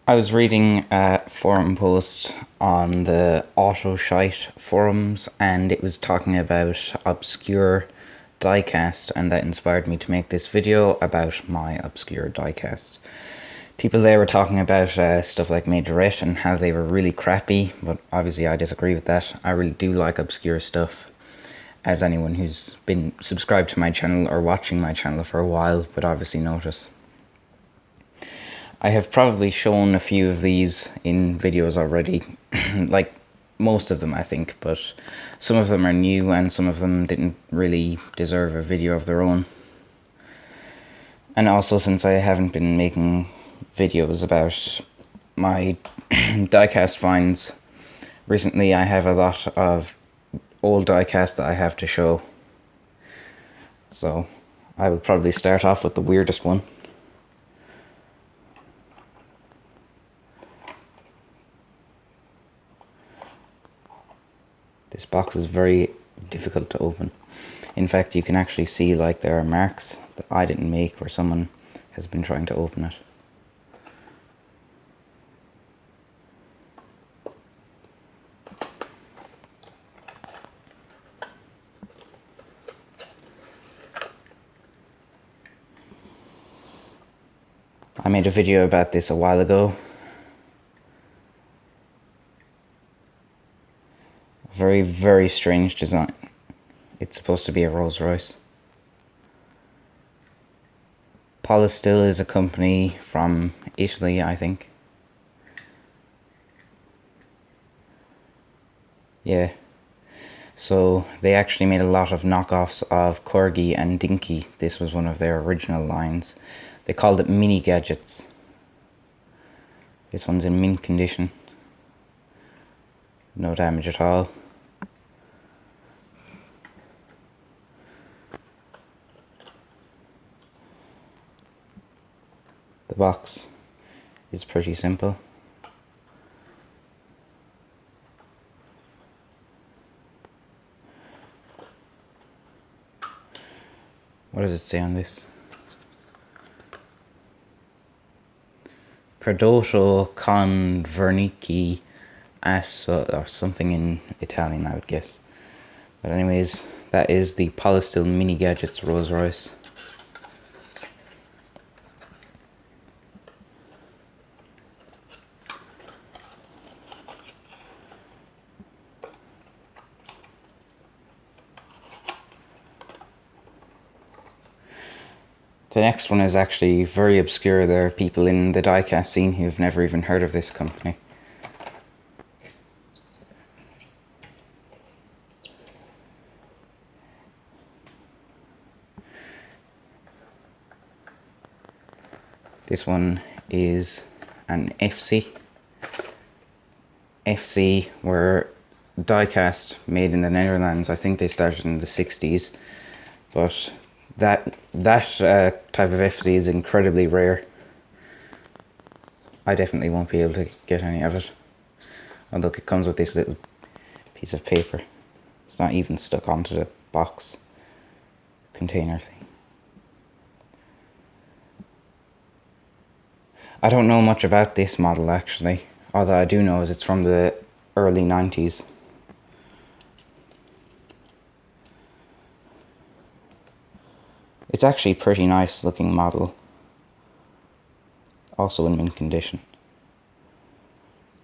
I was reading a forum post on the AutoShite forums, and it was talking about obscure diecast, and that inspired me to make this video about my obscure diecast. People there were talking about stuff like Majorette and how they were really crappy, but obviously I disagree with that. I really do like obscure stuff, as anyone who's been subscribed to my channel or watching my channel for a while would obviously notice. I have probably shown a few of these in videos already, like most of them I think, but some of them are new and some of them didn't really deserve a video of their own. And also, since I haven't been making videos about my diecast finds recently, I have a lot of old diecast that I have to show. So I will probably start off with the weirdest one. This box is very difficult to open. In fact, you can actually see like there are marks that I didn't make where someone has been trying to open it. I made a video about this a while ago. Very, very strange design. It's supposed to be a Rolls Royce. Polistil is a company from Italy, I think. Yeah. So they actually made a lot of knockoffs of Corgi and Dinky. This was one of their original lines. They called it mini gadgets. This one's in mint condition. No damage at all. The box is pretty simple. What does it say on this? Prodotto con vernici asso, or something in Italian, I would guess. But anyways, that is the Polistil Mini Gadgets Rolls Royce. The next one is actually very obscure. There are people in the diecast scene who've never even heard of this company. This one is an FC. FC were diecast made in the Netherlands. I think they started in the 60s, but that type of FC is incredibly rare. I definitely won't be able to get any of it. Oh look, it comes with this little piece of paper. It's not even stuck onto the box container thing. I don't know much about this model actually. All that I do know is it's from the early 90s. It's actually a pretty nice looking model. Also in mint condition.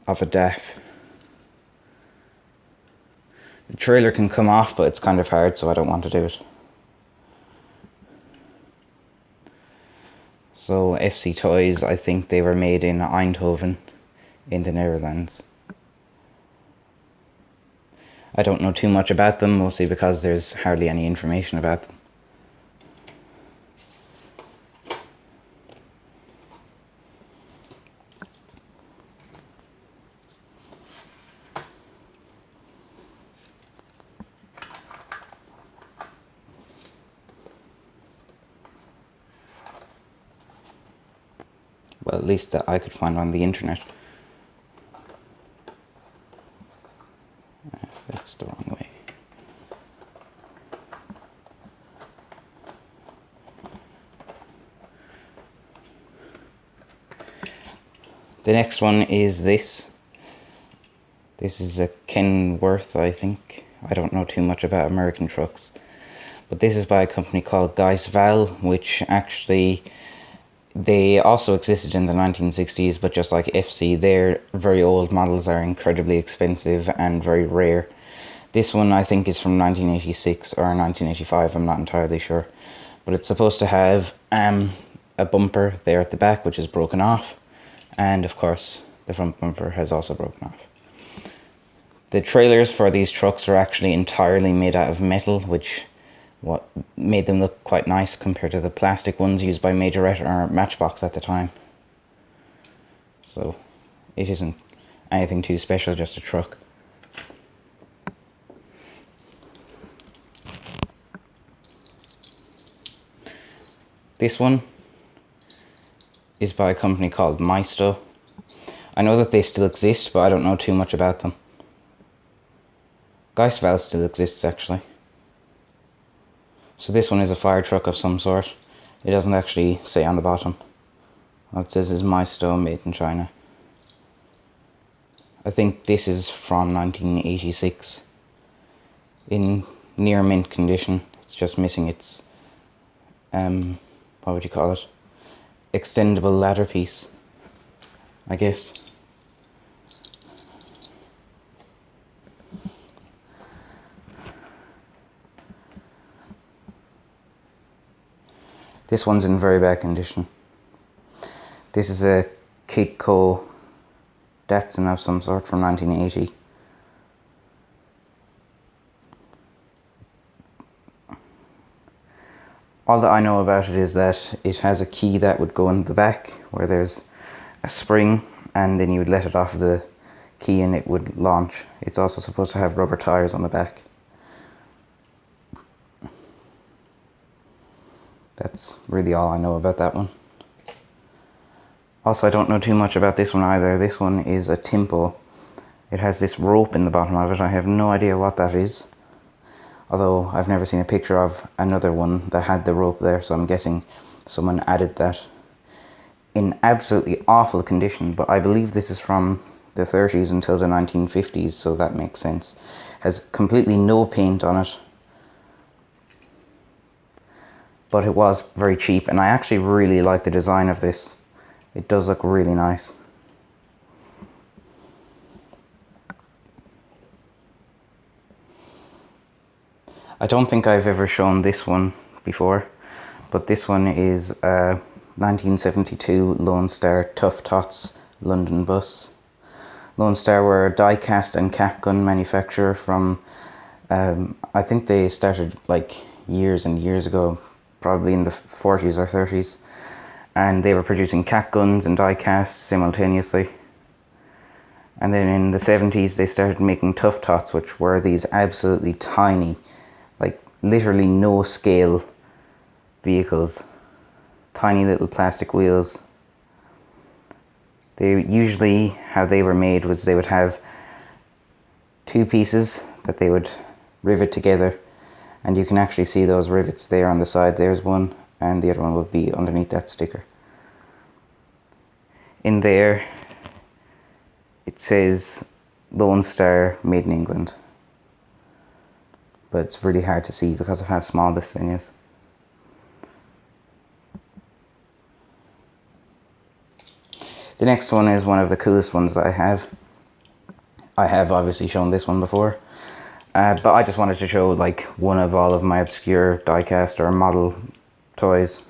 Of a DAF. The trailer can come off, but it's kind of hard, so I don't want to do it. So FC Toys, I think they were made in Eindhoven in the Netherlands. I don't know too much about them, mostly because there's hardly any information about them. Well, at least that I could find on the internet. That's the wrong way. The next one is this. This is a Kenworth, I think. I don't know too much about American trucks. But this is by a company called Val, which actually, they also existed in the 1960s, but just like FC, their very old models are incredibly expensive and very rare. This one I think is from 1986 or 1985, I'm not entirely sure. But it's supposed to have a bumper there at the back, which is broken off. And of course, the front bumper has also broken off. The trailers for these trucks are actually entirely made out of metal, which what made them look quite nice compared to the plastic ones used by Majorette or Matchbox at the time. So it isn't anything too special, just a truck. This one is by a company called Maisto. I know that they still exist, but I don't know too much about them. Val still exists actually. So this one is a fire truck of some sort. It doesn't actually say on the bottom. All it says is Maisto, made in China. I think this is from 1986. In near mint condition. It's just missing its, what would you call it? Extendable ladder piece, I guess. This one's in very bad condition. This is a Kitco Datsun of some sort from 1980. All that I know about it is that it has a key that would go in the back where there's a spring, and then you would let it off the key and it would launch. It's also supposed to have rubber tires on the back. That's really all I know about that one. Also, I don't know too much about this one either. This one is a Timpo. It has this rope in the bottom of it. I have no idea what that is. Although I've never seen a picture of another one that had the rope there, so I'm guessing someone added that. In absolutely awful condition, but I believe this is from the 30s until the 1950s, so that makes sense. Has completely no paint on it. But it was very cheap, and I actually really like the design of this. It does look really nice. I don't think I've ever shown this one before, but this one is a 1972 Lone Star Tough Tots London bus. Lone Star were a die-cast and cap gun manufacturer from, I think they started like years and years ago, probably in the 40s or 30s, and they were producing cap guns and die-casts simultaneously. And then in the 70s they started making Tough Tots, which were these absolutely tiny, like literally no scale vehicles, tiny little plastic wheels. They usually, how they were made was they would have two pieces that they would rivet together, and you can actually see those rivets there on the side. There's one, and the other one would be underneath that sticker. In there it says Lone Star made in England, but it's really hard to see because of how small this thing is. The next one is one of the coolest ones that I have. I have obviously shown this one before, but I just wanted to show like one of all of my obscure diecast or model toys.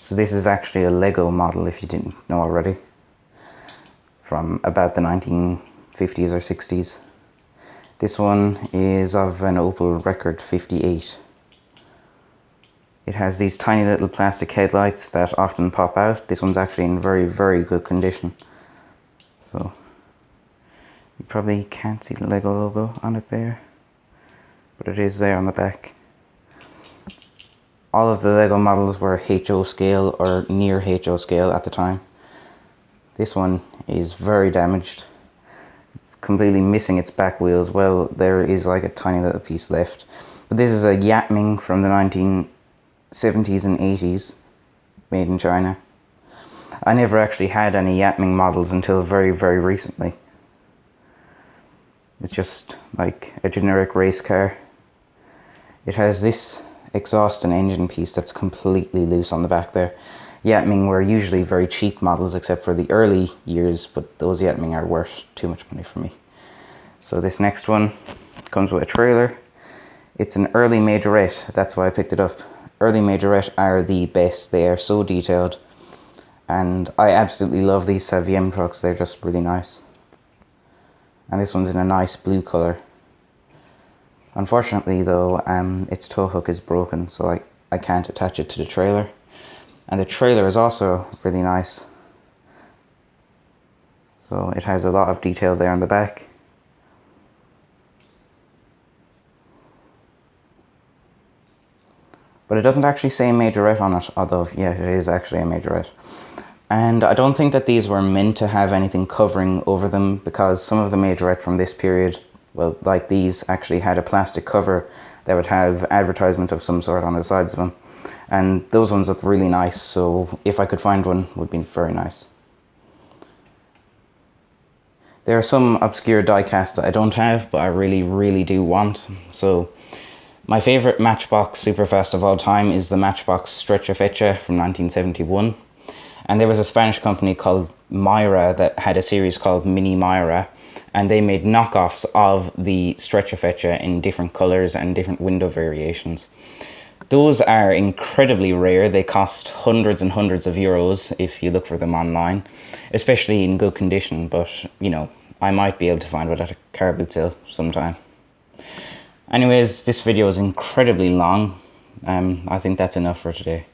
So this is actually a Lego model, if you didn't know already, from about the 1950s or 60s. This one is of an Opel Record 58. It has these tiny little plastic headlights that often pop out. This one's actually in very, very good condition. So you probably can't see the Lego logo on it there, but it is there on the back. All of the Lego models were HO scale or near HO scale at the time. This one is very damaged. It's completely missing its back wheels. Well, there is like a tiny little piece left. But this is a Yatming from the 1970s and 80s, made in China. I never actually had any Yatming models until very, very recently. It's just like a generic race car. It has this exhaust and engine piece that's completely loose on the back there. Yatming were usually very cheap models except for the early years, but those Yatming are worth too much money for me. So this next one comes with a trailer. It's an early majorette, that's why I picked it up. Early majorette are the best, they are so detailed. And I absolutely love these Saviem trucks, they're just really nice. And this one's in a nice blue colour. Unfortunately though, its tow hook is broken, so I can't attach it to the trailer. And the trailer is also really nice. So it has a lot of detail there on the back. But it doesn't actually say majorette on it, although yeah, it is actually a majorette. And I don't think that these were meant to have anything covering over them, because some of the majorette from this period, well, like these, actually had a plastic cover that would have advertisement of some sort on the sides of them. And those ones look really nice, so if I could find one, it would be very nice. There are some obscure diecasts that I don't have, but I really, really do want. So my favourite Matchbox Superfast of all time is the Matchbox Stretcha Fetcha from 1971. And there was a Spanish company called Myra that had a series called Mini Myra, and they made knockoffs of the Stretcha Fetcha in different colours and different window variations. Those are incredibly rare. They cost hundreds and hundreds of euros if you look for them online, especially in good condition, but you know, I might be able to find one at a car boot sale sometime. Anyways, this video is incredibly long. I think that's enough for today.